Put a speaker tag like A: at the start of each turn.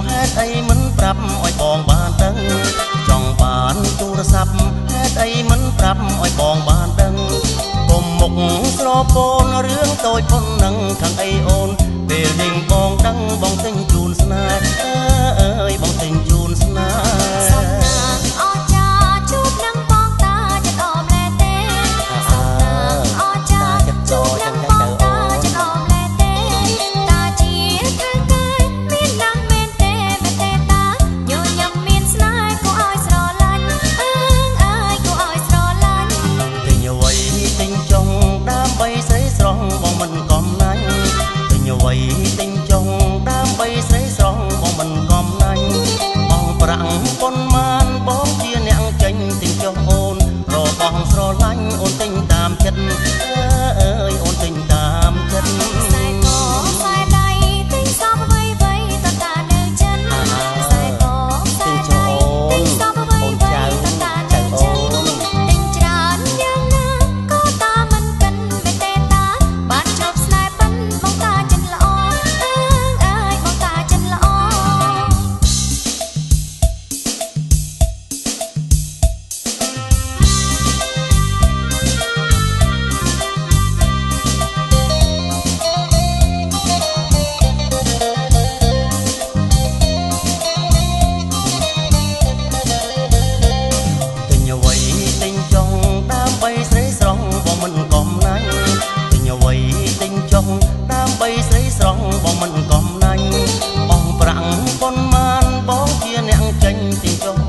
A: ហេតុអីមិនប្រាប់ឲ្យបងបានដឹងចង់បានទូរស័ព្ទហេតុអីមិនប្រាប់ឲ្យបងបានដឹងគុំមុខស្រពោនរឿងតូចប៉ុណ្ណឹងខាងអីអូនពេលនាងបងដឹងបងទិញជូនស្នេហ៍អើយបងទិញជូនស្នេហ៍
B: អចាជួបនឹងបងតាចិត្តអមលែទេអចាជួបនឹងបងតាចិត្តអមលែទេតាជាខាងកាយមានណាស់មែនទេមែនទេតាញញឹមមានស្នេហ៍គួរឲ្យស្រឡាញ់អើយគួរឲ្យស្រឡាញ់
A: ទិញអ្វីទិញចុងដើម្បីស្រីស្រស់បងមិនកំណាញ់ទិញអ្វីទិញចុងដើម្បីស្រីស្រស់បងមិនកំណាញ់បងប្រាំងប៉ុន្មានបងជាអ្នកចេញទិញចុះអូនរបងស្រឡាញ់អូនទិញតាមចិត្តអើយអូនទិញតាមចិត្ត
B: ខ្សែកខ្សែដៃទិញសពអ្វីអ្វីតតានៅចិនខ្សែកខ្សែដៃទិញសពអ្វីអ្វីតតានៅចិនទិញច្រើនយ៉ាងណាក៏តាមិនកិនមែនទេតាបានជប់ស្នេហ៍ប៉ិនបងតាចិនល្អអើយបងតាចិនល្អ
A: ទិញអ្វីទិញចុងដើម្បីស្រីស្រស់បងមិនកំណាញ់ទិញអ្វីទិញចុងដើម្បីស្រីស្រស់បងមិនកំណាញ់បងប្រាំងប៉ុន្មានបងជាអ្នកចេញទិញចុះ